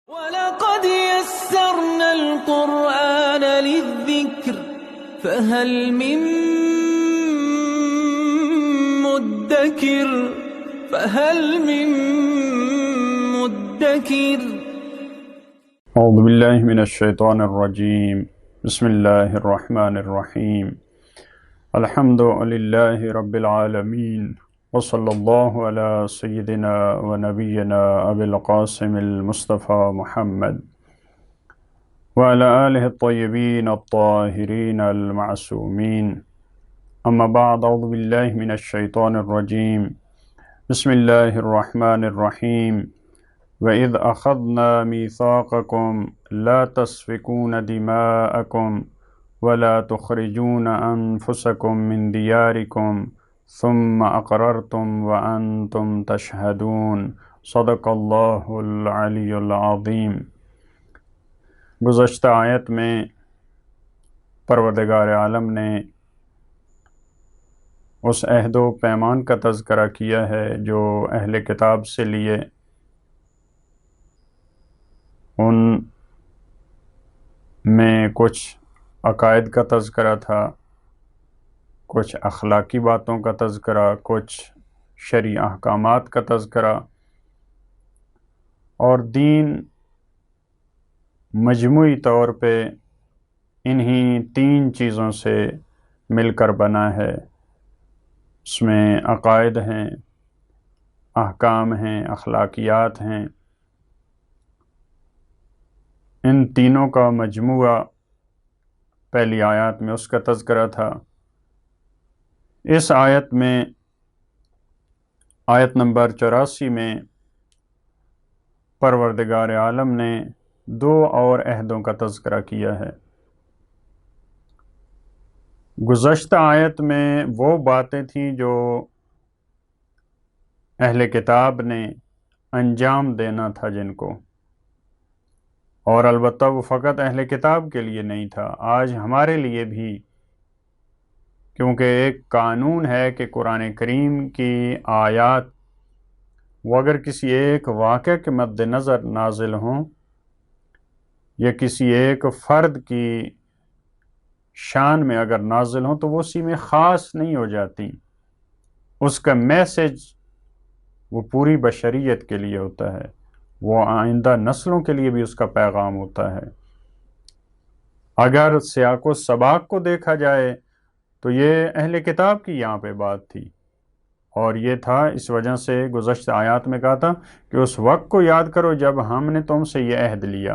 وَلَقَدْ يَسَّرْنَا الْقُرْآنَ لِلذِّكْرِ فَهَلْ مِن مُّدَّكِرٍ اعوذ باللہ من الشیطان الرجیم بسم اللہ الرحمن الرحیم الحمد للہ رب العالمین وصلی اللہ علی سیدنا و نبینا ابی القاسم المصطفى محمد وعلى آلہ الطیبین الطاہرین المعصومین اما بعد اعوذ باللہ من الشیطان الرجیم بسم اللہ الرحمن الرحیم وَإِذْ أَخَذْنَا مِيثَاقَكُمْ لَا تَسْفِكُونَ دِمَاءَكُمْ وَلَا تُخْرِجُونَ أَنفُسَكُمْ مِنْ دِيَارِكُمْ ثُمَّ أَقْرَرْتُمْ وَأَنْتُمْ تَشْهَدُونَ صدق اللہ العلی العظیم۔ گزشتہ آیت میں پروردگار عالم نے اس عہد و پیمان کا تذکرہ کیا ہے جو اہل کتاب سے لیے، ان میں کچھ عقائد کا تذکرہ تھا، کچھ اخلاقی باتوں کا تذکرہ، کچھ شرعی احکامات کا تذکرہ، اور دین مجموعی طور پہ انہی تین چیزوں سے مل کر بنا ہے۔ اس میں عقائد ہیں، احکام ہیں، اخلاقیات ہیں، ان تینوں کا مجموعہ پہلی آیات میں اس کا تذکرہ تھا۔ اس آیت میں آیت نمبر 84 میں پروردگار عالم نے دو اور عہدوں کا تذکرہ کیا ہے۔ گزشتہ آیت میں وہ باتیں تھیں جو اہل کتاب نے انجام دینا تھا جن کو، اور البتہ وہ فقط اہل کتاب کے لیے نہیں تھا، آج ہمارے لیے بھی، کیونکہ ایک قانون ہے کہ قرآن کریم کی آیات وہ اگر کسی ایک واقعہ کے مد نظر نازل ہوں یا کسی ایک فرد کی شان میں اگر نازل ہوں تو وہ اسی میں خاص نہیں ہو جاتی، اس کا میسج وہ پوری بشریت کے لیے ہوتا ہے، وہ آئندہ نسلوں کے لیے بھی اس کا پیغام ہوتا ہے۔ اگر سیاق و سباق کو دیکھا جائے تو یہ اہل کتاب کی یہاں پہ بات تھی، اور یہ تھا اس وجہ سے گزشتہ آیات میں کہا تھا کہ اس وقت کو یاد کرو جب ہم نے تم سے یہ عہد لیا،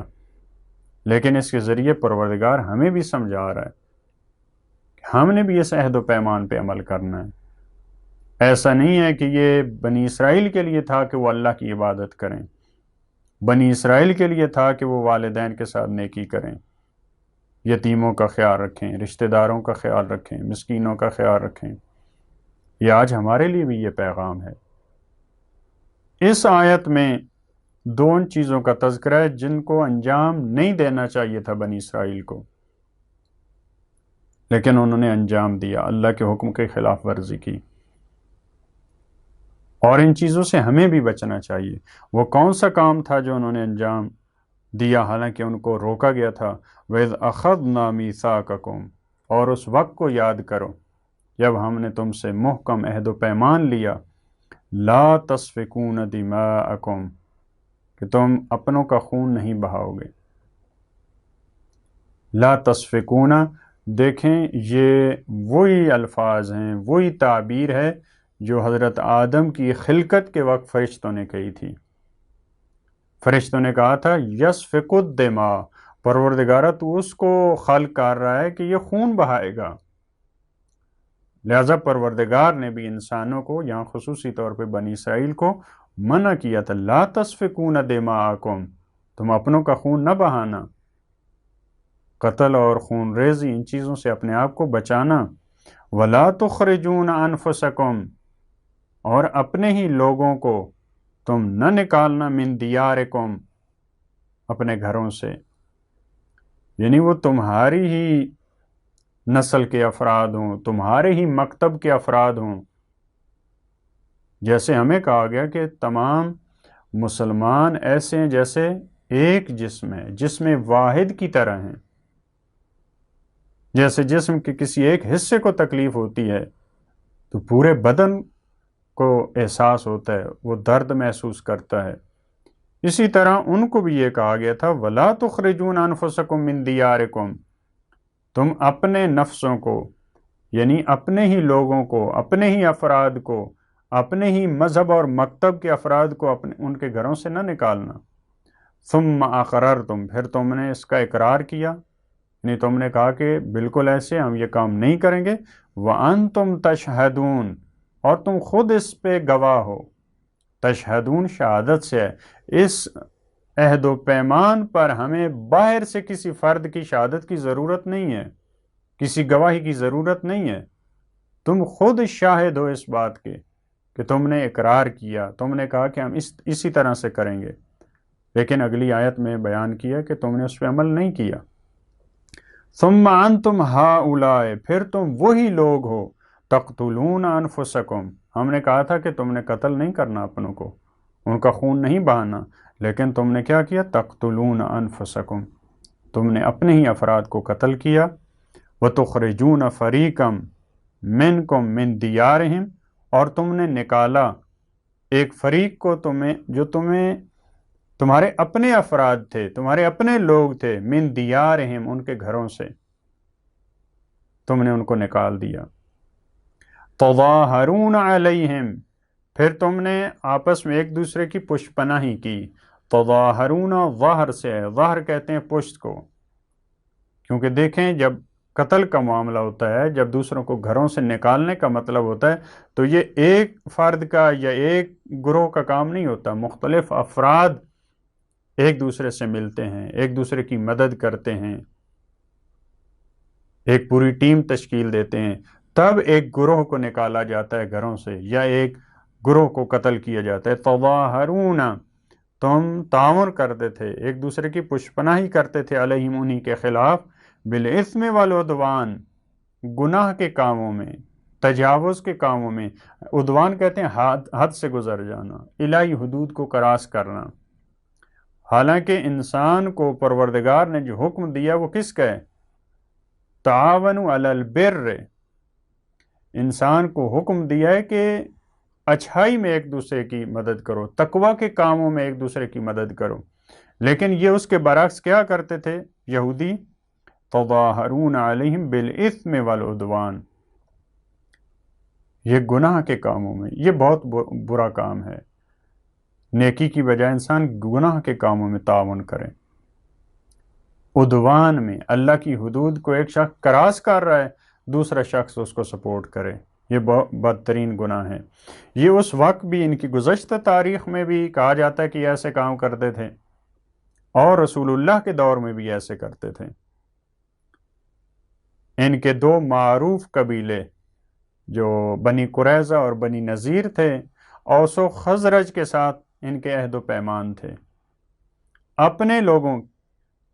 لیکن اس کے ذریعے پروردگار ہمیں بھی سمجھا رہا ہے کہ ہم نے بھی اس عہد و پیمان پہ عمل کرنا ہے۔ ایسا نہیں ہے کہ یہ بنی اسرائیل کے لیے تھا کہ وہ اللہ کی عبادت کریں، بنی اسرائیل کے لیے تھا کہ وہ والدین کے ساتھ نیکی کریں، یتیموں کا خیال رکھیں، رشتہ داروں کا خیال رکھیں، مسکینوں کا خیال رکھیں۔ یہ آج ہمارے لیے بھی یہ پیغام ہے۔ اس آیت میں دو چیزوں کا تذکرہ ہے جن کو انجام نہیں دینا چاہیے تھا بنی اسرائیل کو، لیکن انہوں نے انجام دیا، اللہ کے حکم کے خلاف ورزی کی، اور ان چیزوں سے ہمیں بھی بچنا چاہیے۔ وہ کون سا کام تھا جو انہوں نے انجام دیا حالانکہ ان کو روکا گیا تھا؟ وَإِذْ أَخَذْنَا مِيثَاقَكُمْ، اور اس وقت کو یاد کرو جب ہم نے تم سے محکم عہد و پیمان لیا، لَا تَسْفِكُونَ دِمَاءَكُمْ، کہ تم اپنوں کا خون نہیں بہاؤ گے۔ لا تسفکون، دیکھیں یہ وہی الفاظ ہیں، وہی تعبیر ہے جو حضرت آدم کی خلقت کے وقت فرشتوں نے کہی تھی۔ فرشتوں نے کہا تھا یسفک الدماء، پروردگارہ تو اس کو خلق کر رہا ہے کہ یہ خون بہائے گا، لہذا پروردگار نے بھی انسانوں کو، یہاں خصوصی طور پہ بنی اسرائیل کو منع کیا تھا، لا تسفکون دماءکم، تم اپنوں کا خون نہ بہانا، قتل اور خون ریزی ان چیزوں سے اپنے آپ کو بچانا، ولا تخرجون انفسکم، اور اپنے ہی لوگوں کو تم نہ نکالنا، من دیارکم، اپنے گھروں سے، یعنی وہ تمہاری ہی نسل کے افراد ہوں، تمہارے ہی مکتب کے افراد ہوں، جیسے ہمیں کہا گیا کہ تمام مسلمان ایسے ہیں جیسے ایک جسم ہے، جسم واحد کی طرح ہیں۔ جیسے جسم کے کسی ایک حصے کو تکلیف ہوتی ہے تو پورے بدن کو احساس ہوتا ہے، وہ درد محسوس کرتا ہے، اسی طرح ان کو بھی یہ کہا گیا تھا وَلَا تُخْرِجُونَ أَنفُسَكُم مِّن دِيَارِكُم، تم اپنے نفسوں کو، یعنی اپنے ہی لوگوں کو، اپنے ہی افراد کو، اپنے ہی مذہب اور مکتب کے افراد کو ان کے گھروں سے نہ نکالنا۔ ثُمَّ أَقْرَرْتُم، پھر تم نے اس کا اقرار کیا، یعنی تم نے کہا کہ بالکل ایسے ہم یہ کام نہیں کریں گے، وَأَنتُمْ تَشْهَدُونَ، اور تم خود اس پہ گواہ ہو۔ تشہدون شہادت سے ہے۔ اس عہد و پیمان پر ہمیں باہر سے کسی فرد کی شہادت کی ضرورت نہیں ہے، کسی گواہی کی ضرورت نہیں ہے، تم خود شاہد ہو اس بات کے کہ تم نے اقرار کیا، تم نے کہا کہ ہم اسی طرح سے کریں گے، لیکن اگلی آیت میں بیان کیا کہ تم نے اس پہ عمل نہیں کیا۔ ثم انتم ہؤلاء، پھر تم وہی لوگ ہو، تقتلون انفسکم، ہم نے کہا تھا کہ تم نے قتل نہیں کرنا اپنوں کو، ان کا خون نہیں بہانا، لیکن تم نے کیا کیا؟ تقتلون انفسکم، تم نے اپنے ہی افراد کو قتل کیا۔ وتخرجون فریقا منکم من دیارہم، اور تم نے نکالا ایک فریق کو جو تمہارے اپنے افراد تھے، تمہارے اپنے لوگ تھے، من دیارہم، ان کے گھروں سے تم نے ان کو نکال دیا۔ تظاہرون علیہم، پھر تم نے آپس میں ایک دوسرے کی پشت پناہی کی۔ تظاہرون ظہر سے ہے، ظہر کہتے ہیں پشت کو، کیونکہ دیکھیں جب قتل کا معاملہ ہوتا ہے، جب دوسروں کو گھروں سے نکالنے کا مطلب ہوتا ہے تو یہ ایک فرد کا یا ایک گروہ کا کام نہیں ہوتا، مختلف افراد ایک دوسرے سے ملتے ہیں، ایک دوسرے کی مدد کرتے ہیں، ایک پوری ٹیم تشکیل دیتے ہیں، تب ایک گروہ کو نکالا جاتا ہے گھروں سے، یا ایک گروہ کو قتل کیا جاتا ہے۔ تظاہرون، تم تعاون کرتے تھے، ایک دوسرے کی پشت پناہی کرتے تھے، علیہم، انہی کے خلاف، بالاثم والعدوان، گناہ کے کاموں میں، تجاوز کے کاموں میں۔ عدوان کہتے ہیں حد سے گزر جانا، الہی حدود کو کراس کرنا۔ حالانکہ انسان کو پروردگار نے جو حکم دیا وہ کس کا ہے؟ تعاونوا علی البر، انسان کو حکم دیا ہے کہ اچھائی میں ایک دوسرے کی مدد کرو، تقوی کے کاموں میں ایک دوسرے کی مدد کرو، لیکن یہ اس کے برعکس کیا کرتے تھے یہودی؟ تظاہرون علیہم بالاثم والعدوان، یہ گناہ کے کاموں میں، یہ بہت برا کام ہے۔ نیکی کی بجائے انسان گناہ کے کاموں میں تعاون کرے، عدوان میں، اللہ کی حدود کو ایک شخص کراس کر رہا ہے، دوسرا شخص اس کو سپورٹ کرے، یہ بہت بدترین گناہ ہے۔ یہ اس وقت بھی، ان کی گزشتہ تاریخ میں بھی کہا جاتا ہے کہ ایسے کام کرتے تھے، اور رسول اللہ کے دور میں بھی ایسے کرتے تھے۔ ان کے دو معروف قبیلے جو بنی قریظہ اور بنی نذیر تھے، اوس و خزرج کے ساتھ ان کے عہد و پیمان تھے، اپنے لوگوں،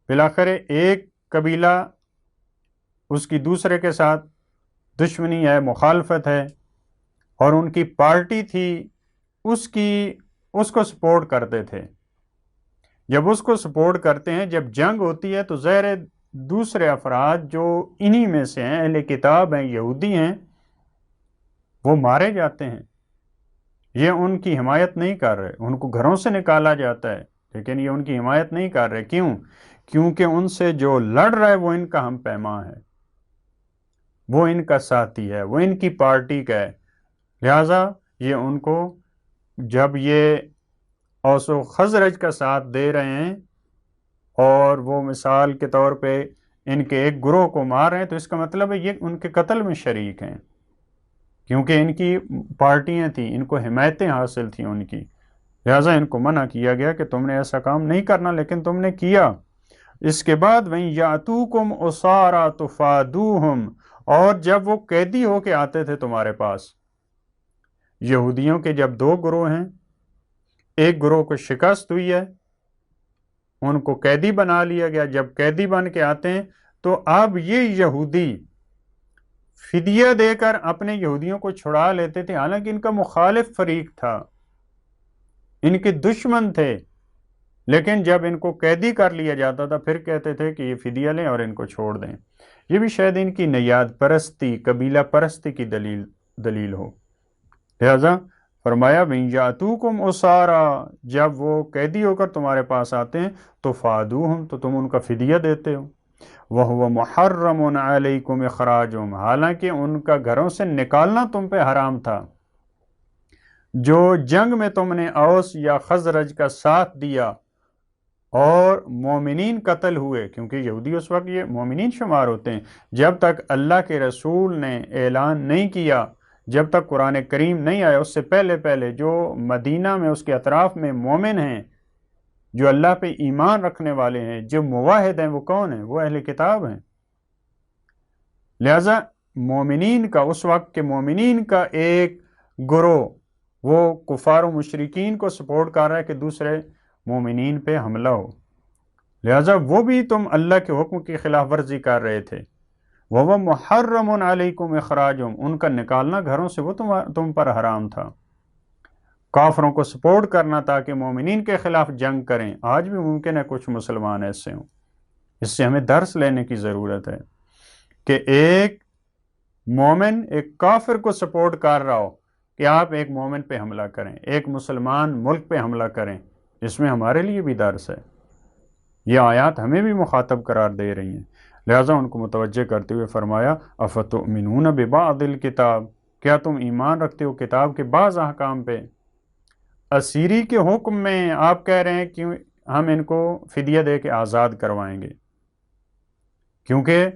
بالآخر ایک قبیلہ اس کی دوسرے کے ساتھ دشمنی ہے، مخالفت ہے، اور ان کی پارٹی تھی، اس کو سپورٹ کرتے تھے۔ جب اس کو سپورٹ کرتے ہیں، جب جنگ ہوتی ہے تو ظاہر دوسرے افراد جو انہی میں سے ہیں، اہل کتاب ہیں، یہودی ہیں، وہ مارے جاتے ہیں۔ یہ ان کی حمایت نہیں کر رہے، ان کو گھروں سے نکالا جاتا ہے، لیکن یہ ان کی حمایت نہیں کر رہے۔ کیوں؟ کیونکہ ان سے جو لڑ رہا ہے وہ ان کا ہم پیما ہے، وہ ان کا ساتھی ہے، وہ ان کی پارٹی کا ہے، لہٰذا یہ ان کو، جب یہ اوس و خزرج کا ساتھ دے رہے ہیں اور وہ مثال کے طور پہ ان کے ایک گروہ کو مار رہے ہیں، تو اس کا مطلب ہے یہ ان کے قتل میں شریک ہیں، کیونکہ ان کی پارٹیاں تھیں، ان کو حمایتیں حاصل تھیں ان کی، لہٰذا ان کو منع کیا گیا کہ تم نے ایسا کام نہیں کرنا، لیکن تم نے کیا۔ اس کے بعد وَإِن يَأْتُوكُمْ أُسَارَىٰ تُفَادُوهُمْ، اور جب وہ قیدی ہو کے آتے تھے تمہارے پاس، یہودیوں کے جب دو گروہ ہیں، ایک گروہ کو شکست ہوئی ہے، ان کو قیدی بنا لیا گیا، جب قیدی بن کے آتے ہیں تو اب یہ یہودی فدیہ دے کر اپنے یہودیوں کو چھڑا لیتے تھے، حالانکہ ان کا مخالف فریق تھا، ان کے دشمن تھے، لیکن جب ان کو قیدی کر لیا جاتا تھا پھر کہتے تھے کہ یہ فدیہ لیں اور ان کو چھوڑ دیں۔ یہ بھی شاید ان کی نیاد پرستی، قبیلہ پرستی کی دلیل ہو۔ لہذا فرمایا وَإِن يَأْتُوكُمْ أُسَارَىٰ، جب وہ قیدی ہو کر تمہارے پاس آتے ہیں تو فادوہم، تو تم ان کا فدیہ دیتے ہو۔ وَهُوَ مُحَرَّمٌ عَلَيْكُمْ إِخْرَاجُهُمْ، حالانکہ ان کا گھروں سے نکالنا تم پہ حرام تھا۔ جو جنگ میں تم نے اوس یا خزرج کا ساتھ دیا اور مومنین قتل ہوئے، کیونکہ یہودی اس وقت یہ مومنین شمار ہوتے ہیں، جب تک اللہ کے رسول نے اعلان نہیں کیا، جب تک قرآن کریم نہیں آیا، اس سے پہلے جو مدینہ میں اس کے اطراف میں مومن ہیں، جو اللہ پہ ایمان رکھنے والے ہیں، جو موحد ہیں، وہ کون ہیں؟ وہ اہل کتاب ہیں۔ لہذا مومنین کا اس وقت کے مومنین کا ایک گروہ وہ کفار و مشرکین کو سپورٹ کر رہا ہے کہ دوسرے مومنین پہ حملہ ہو، لہذا وہ بھی تم اللہ کے حکم کی خلاف ورزی کر رہے تھے۔ وَهُوَ مُحَرَّمٌ عَلَيْكُمْ إِخْرَاجُهُمْ، ان کا نکالنا گھروں سے وہ تم پر حرام تھا۔ کافروں کو سپورٹ کرنا تاکہ مومنین کے خلاف جنگ کریں، آج بھی ممکن ہے کچھ مسلمان ایسے ہوں۔ اس سے ہمیں درس لینے کی ضرورت ہے کہ ایک مومن ایک کافر کو سپورٹ کر رہا ہو کہ آپ ایک مومن پہ حملہ کریں، ایک مسلمان ملک پہ حملہ کریں، اس میں ہمارے لیے بھی درس ہے۔ یہ آیات ہمیں بھی مخاطب قرار دے رہی ہیں، لہٰذا ان کو متوجہ کرتے ہوئے فرمایا افتؤمنون ببعض الکتاب، کیا تم ایمان رکھتے ہو کتاب کے بعض احکام پہ؟ اسیری کے حکم میں آپ کہہ رہے ہیں کہ ہم ان کو فدیہ دے کے آزاد کروائیں گے، کیونکہ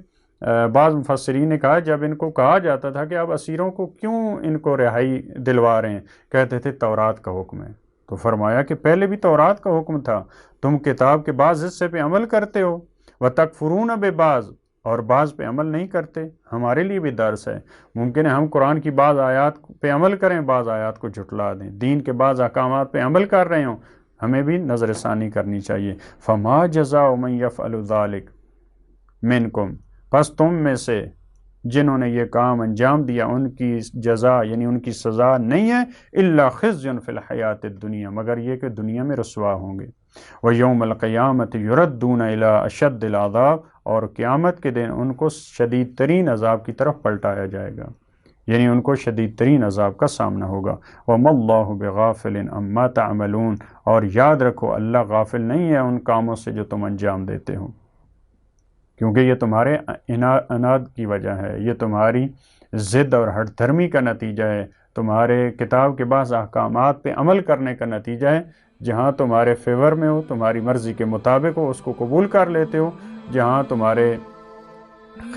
بعض مفسرین نے کہا جب ان کو کہا جاتا تھا کہ آپ اسیروں کو کیوں ان کو رہائی دلوا رہے ہیں، کہتے تھے تورات کا حکم ہے۔ تو فرمایا کہ پہلے بھی تورات کا حکم تھا، تم کتاب کے بعض حصے پہ عمل کرتے ہو، وَتَكْفُرُونَ بِبَعْضٍ، اور بعض پہ عمل نہیں کرتے۔ ہمارے لیے بھی درس ہے، ممکن ہے ہم قرآن کی بعض آیات پہ عمل کریں، بعض آیات کو جھٹلا دیں، دین کے بعض احکامات پہ عمل کر رہے ہوں، ہمیں بھی نظر ثانی کرنی چاہیے۔ فَمَا جَزَاءُ مَن يَفْعَلُ ذَلِكَ مِنْكُمْ، پس تم میں سے جنہوں نے یہ کام انجام دیا ان کی جزا یعنی ان کی سزا نہیں ہے الا خزي فی الحیات الدنیا، مگر یہ کہ دنیا میں رسوا ہوں گے۔ ویوم القیامت یردون الی اشد العذاب، اور قیامت کے دن ان کو شدید ترین عذاب کی طرف پلٹایا جائے گا، یعنی ان کو شدید ترین عذاب کا سامنا ہوگا۔ وما اللہ بغافل عما تعملون، اور یاد رکھو اللہ غافل نہیں ہے ان کاموں سے جو تم انجام دیتے ہو، کیونکہ یہ تمہارے اناد کی وجہ ہے، یہ تمہاری ضد اور ہٹ دھرمی کا نتیجہ ہے، تمہارے کتاب کے بعض احکامات پہ عمل کرنے کا نتیجہ ہے۔ جہاں تمہارے فیور میں ہو، تمہاری مرضی کے مطابق ہو، اس کو قبول کر لیتے ہو، جہاں تمہارے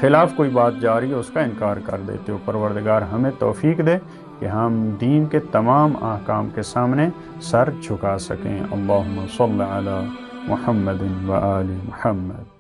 خلاف کوئی بات جاری ہے اس کا انکار کر دیتے ہو۔ پروردگار ہمیں توفیق دے کہ ہم دین کے تمام احکام کے سامنے سر جھکا سکیں۔ اللہم صل علی محمد و آل محمد۔